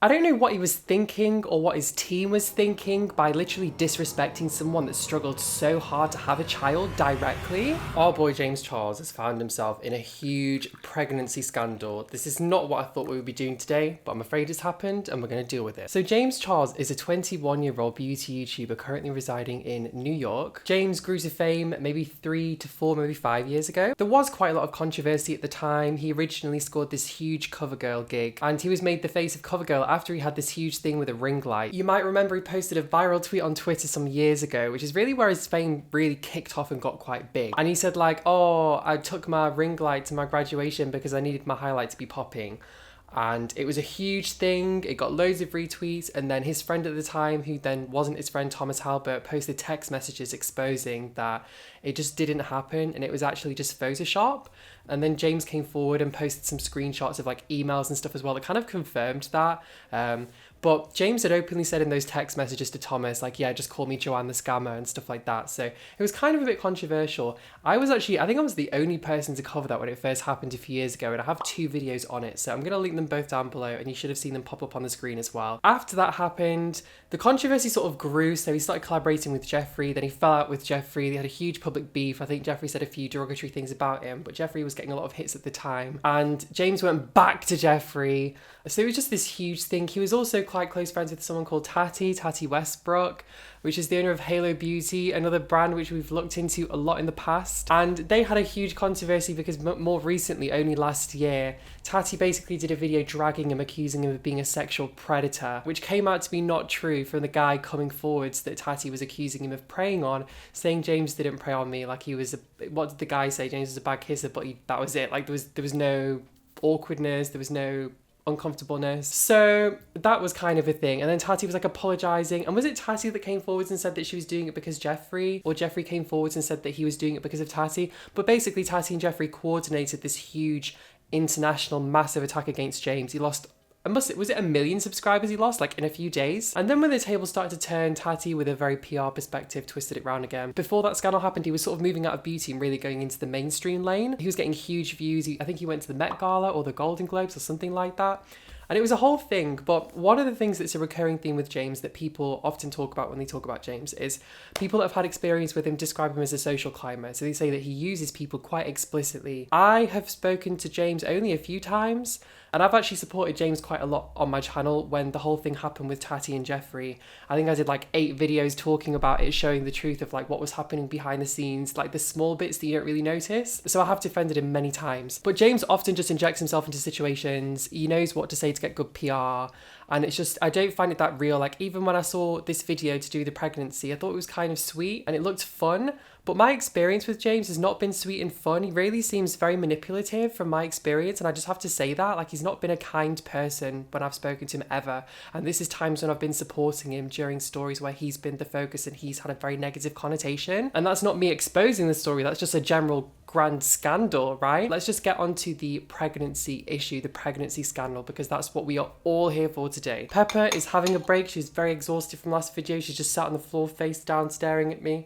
I don't know what he was thinking or what his team was thinking by literally disrespecting someone that struggled so hard to have a child directly. Our boy James Charles has found himself in a huge pregnancy scandal. This is not what I thought we would be doing today, but I'm afraid it's happened and we're going to deal with it. So James Charles is a 21-year-old beauty YouTuber currently residing in New York. James grew to fame maybe 3 to 4, maybe 5 years ago. There was quite a lot of controversy at the time. He originally scored this huge CoverGirl gig and he was made the face of CoverGirl after he had this huge thing with a ring light. You might remember he posted a viral tweet on Twitter some years ago, which is really where his fame really kicked off and got quite big. And he said like, oh, I took my ring light to my graduation because I needed my highlight to be popping. And it was a huge thing. It got loads of retweets. And then his friend at the time, who then wasn't his friend, Thomas Halbert, posted text messages exposing that it just didn't happen. And it was actually just Photoshop. And then James came forward and posted some screenshots of like emails and stuff as well that kind of confirmed that. But James had openly said in those text messages to Thomas, like, yeah, just call me Joanne the Scammer and stuff like that. So it was kind of a bit controversial. I think I was the only person to cover that when it first happened a few years ago. And I have 2 videos on it. So I'm going to link them both down below and you should have seen them pop up on the screen as well. After that happened, the controversy sort of grew. So he started collaborating with Jeffree. Then he fell out with Jeffree. They had a huge public beef. I think Jeffree said a few derogatory things about him, but Jeffree was getting a lot of hits at the time. And James went back to Jeffree. So it was just this huge thing. He was also quite close friends with someone called Tati Westbrook, which is the owner of Halo Beauty, another brand which we've looked into a lot in the past. And they had a huge controversy because more recently, only last year, Tati basically did a video dragging him, accusing him of being a sexual predator, which came out to be not true from the guy coming forwards that Tati was accusing him of preying on, saying James didn't prey on me, like he was what did the guy say? James was a bad kisser, but that was it. Like there was no awkwardness, there was no uncomfortableness. So that was kind of a thing. And then Tati was like apologizing. And was it Tati that came forwards and said that she was doing it because Jeffree, or Jeffree came forwards and said that he was doing it because of Tati? But basically Tati and Jeffree coordinated this huge international massive attack against James. He lost, was it 1 million subscribers he lost like in a few days? And then when the table started to turn, Tati, with a very PR perspective, twisted it round again. Before that scandal happened, he was sort of moving out of beauty and really going into the mainstream lane. He was getting huge views. I think he went to the Met Gala or the Golden Globes or something like that. And it was a whole thing. But one of the things that's a recurring theme with James that people often talk about when they talk about James is people that have had experience with him describe him as a social climber. So they say that he uses people quite explicitly. I have spoken to James only a few times, and I've actually supported James quite a lot on my channel when the whole thing happened with Tati and Jeffree. I think I did like 8 videos talking about it, showing the truth of like what was happening behind the scenes, like the small bits that you don't really notice. So I have defended him many times. But James often just injects himself into situations. He knows what to say to get good PR. And it's just, I don't find it that real. Like even when I saw this video to do the pregnancy, I thought it was kind of sweet and it looked fun. But my experience with James has not been sweet and fun. He really seems very manipulative from my experience. And I just have to say that, like, he's not been a kind person when I've spoken to him ever. And this is times when I've been supporting him during stories where he's been the focus and he's had a very negative connotation. And that's not me exposing the story. That's just a general grand scandal, right? Let's just get on to the pregnancy issue, the pregnancy scandal, because that's what we are all here for today. Pepper is having a break. She's very exhausted from last video. She's just sat on the floor, face down, staring at me.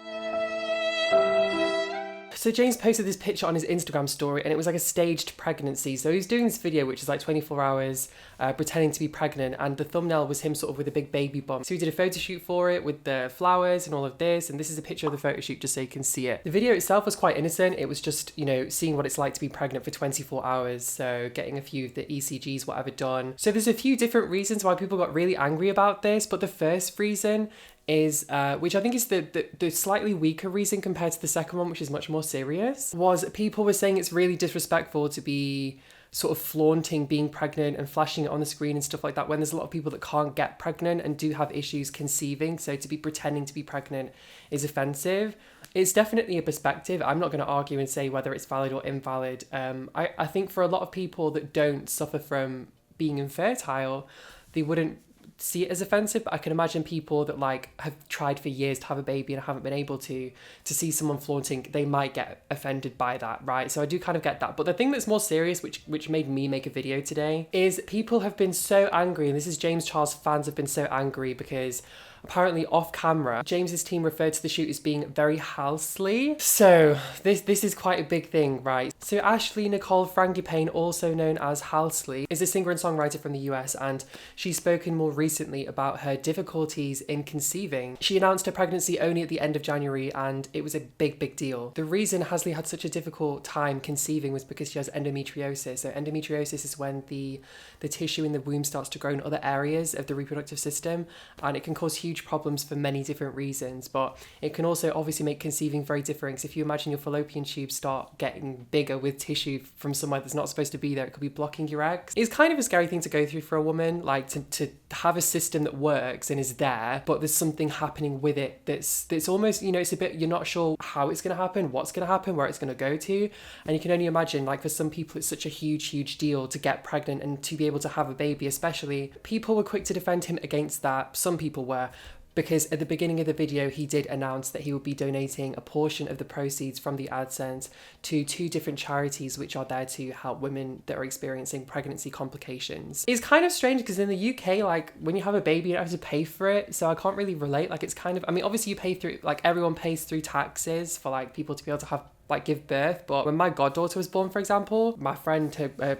So James posted this picture on his Instagram story and it was like a staged pregnancy. So he's doing this video, which is like 24 hours pretending to be pregnant. And the thumbnail was him sort of with a big baby bump. So he did a photo shoot for it with the flowers and all of this. And this is a picture of the photo shoot just so you can see it. The video itself was quite innocent. It was just, you know, seeing what it's like to be pregnant for 24 hours. So getting a few of the ECGs, whatever done. So there's a few different reasons why people got really angry about this. But the first reason is, which I think is the slightly weaker reason compared to the second one, which is much more serious, was people were saying it's really disrespectful to be sort of flaunting being pregnant and flashing it on the screen and stuff like that when there's a lot of people that can't get pregnant and do have issues conceiving. So to be pretending to be pregnant is offensive. It's definitely a perspective. I'm not going to argue and say whether it's valid or invalid. I think for a lot of people that don't suffer from being infertile, they wouldn't see it as offensive, but I can imagine people that like have tried for years to have a baby and haven't been able to see someone flaunting, they might get offended by that, right? So I do kind of get that. But the thing that's more serious, which made me make a video today, is people have been so angry, and this is James Charles fans have been so angry because apparently off camera, James's team referred to the shoot as being very housely. So this is quite a big thing, right? So Ashley Nicole Frangipane, also known as Halsley, is a singer and songwriter from the US, and she's spoken more recently about her difficulties in conceiving. She announced her pregnancy only at the end of January, and it was a big deal. The reason Halsley had such a difficult time conceiving was because she has endometriosis. So endometriosis is when the tissue in the womb starts to grow in other areas of the reproductive system, and it can cause huge problems for many different reasons, but it can also obviously make conceiving very different. If you imagine your fallopian tubes start getting bigger with tissue from somewhere that's not supposed to be there, it could be blocking your eggs. It's kind of a scary thing to go through for a woman, like to have a system that works and is there, but there's something happening with it that's almost, you know, it's a bit, you're not sure how it's going to happen, what's going to happen, where it's going to go to. And you can only imagine, like, for some people it's such a huge deal to get pregnant and to be able to have a baby. Especially, people were quick to defend him against that. Some people were, because at the beginning of the video he did announce that he would be donating a portion of the proceeds from the AdSense to 2 different charities which are there to help women that are experiencing pregnancy complications. It's kind of strange because in the UK, like, when you have a baby you don't have to pay for it, so I can't really relate. Like, it's kind of, I mean, obviously you pay through, like, everyone pays through taxes for, like, people to be able to have, like, give birth, but when my goddaughter was born, for example, my friend, her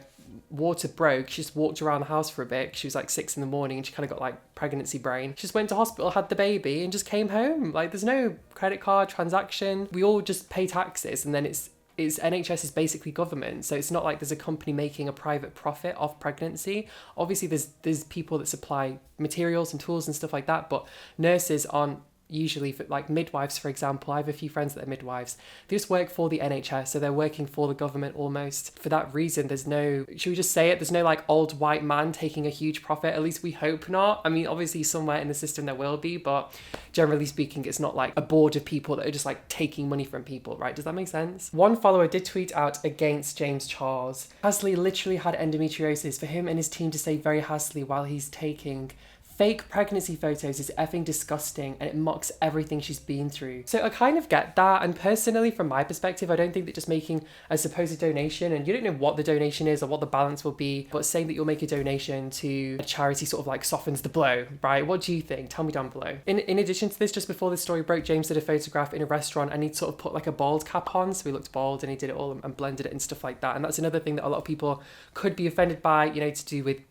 water broke. She just walked around the house for a bit. She was like 6 in the morning and she kind of got like pregnancy brain. She just went to hospital, had the baby, and just came home. Like, there's no credit card transaction. We all just pay taxes, and then it's NHS is basically government, so it's not like there's a company making a private profit off pregnancy. Obviously there's people that supply materials and tools and stuff like that, but nurses aren't usually, for, like, midwives, for example. I have a few friends that are midwives. They just work for the NHS, so they're working for the government almost. For that reason, there's no, should we just say it, there's no like old white man taking a huge profit. At least we hope not. I mean, obviously somewhere in the system there will be, but generally speaking, it's not like a board of people that are just like taking money from people, right? Does that make sense? One follower did tweet out against James Charles. Halsley literally had endometriosis. For him and his team to say very Halsley while he's taking fake pregnancy photos is effing disgusting, and it mocks everything she's been through. So I kind of get that, and personally, from my perspective, I don't think that just making a supposed donation, and you don't know what the donation is or what the balance will be, but saying that you'll make a donation to a charity sort of like softens the blow, right? What do you think? Tell me down below. In addition to this, just before this story broke, James did a photograph in a restaurant and he sort of put like a bald cap on, so he looked bald, and he did it all and blended it and stuff like that. And that's another thing that a lot of people could be offended by, you know, to do with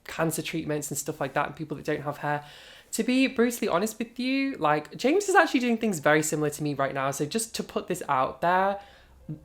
cancer treatments and stuff like that, and people that don't have hair. To be brutally honest with you, like, James is actually doing things very similar to me right now. So just to put this out there,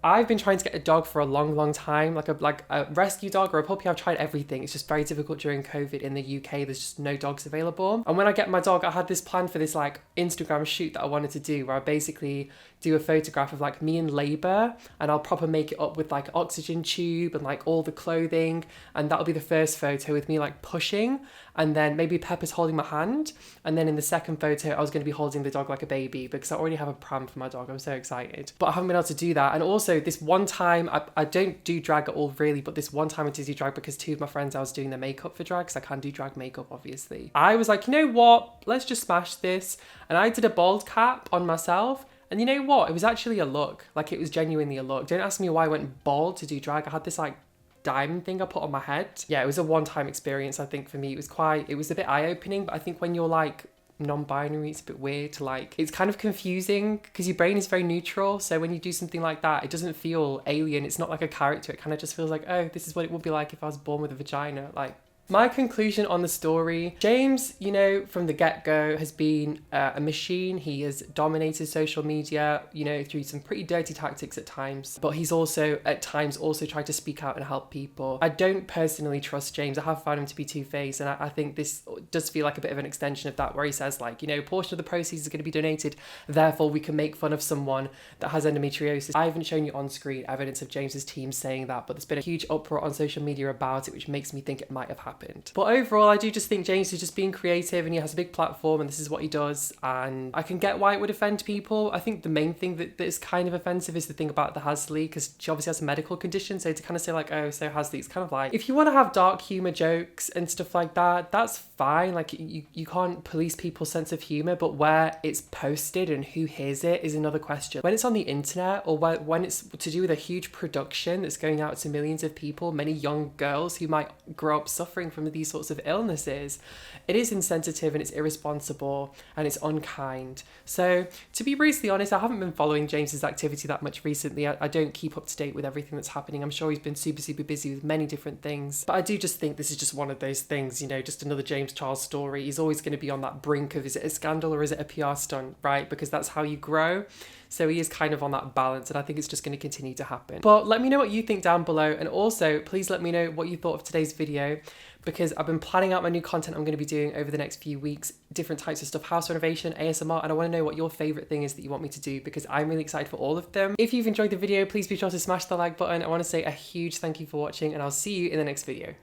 I've been trying to get a dog for a long time, like a rescue dog or a puppy. I've tried everything. It's just very difficult during COVID in the UK. There's just no dogs available. And when I get my dog, I had this plan for this like Instagram shoot that I wanted to do, where I basically do a photograph of like me in labor, and I'll proper make it up with like oxygen tube and like all the clothing, and that'll be the first photo with me like pushing, and then maybe Pepper's holding my hand, and then in the second photo I was going to be holding the dog like a baby, because I already have a pram for my dog. I'm so excited, but I haven't been able to do that. And also this one time, I don't do drag at all really, but this one time I did do drag because 2 of my friends, I was doing their makeup for drag, because I can do drag makeup obviously. I was like, you know what, let's just smash this, and I did a bald cap on myself. And you know what? It was actually a look. Like, it was genuinely a look. Don't ask me why I went bald to do drag. I had this like diamond thing I put on my head. Yeah, it was a one-time experience, I think, for me. It was a bit eye-opening, but I think when you're like non-binary, it's a bit weird to like, it's kind of confusing because your brain is very neutral. So when you do something like that, it doesn't feel alien. It's not like a character. It kind of just feels like, oh, this is what it would be like if I was born with a vagina. Like, my conclusion on the story, James, you know, from the get-go has been a machine. He has dominated social media, you know, through some pretty dirty tactics at times, but he's also at times also tried to speak out and help people. I don't personally trust James. I have found him to be two-faced, and I think this does feel like a bit of an extension of that, where he says like, you know, a portion of the proceeds are going to be donated, therefore we can make fun of someone that has endometriosis. I haven't shown you on screen evidence of James's team saying that, but there's been a huge uproar on social media about it, which makes me think it might have happened. But overall, I do just think James is just being creative, and he has a big platform, and this is what he does, and I can get why it would offend people. I think the main thing that is kind of offensive is the thing about the Halsley, because she obviously has a medical condition, so to kind of say like, oh, so Halsley, it's kind of like, if you want to have dark humour jokes and stuff like that, that's fine. Like, you can't police people's sense of humour, but where it's posted and who hears it is another question. When it's on the internet, or when it's to do with a huge production that's going out to millions of people, many young girls who might grow up suffering suffering from these sorts of illnesses. It is insensitive and it's irresponsible and it's unkind. So to be brutally honest, I haven't been following James's activity that much recently. I don't keep up to date with everything that's happening. I'm sure he's been super busy with many different things, but I do just think this is just one of those things, you know, just another James Charles story. He's always going to be on that brink of, is it a scandal or is it a PR stunt, right? Because that's how you grow. So he is kind of on that balance, and I think it's just going to continue to happen. But let me know what you think down below, and also please let me know what you thought of today's video, because I've been planning out my new content I'm going to be doing over the next few weeks, different types of stuff, house renovation, ASMR, and I want to know what your favorite thing is that you want me to do, because I'm really excited for all of them. If you've enjoyed the video, please be sure to smash the like button. I want to say a huge thank you for watching, and I'll see you in the next video.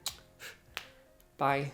Bye.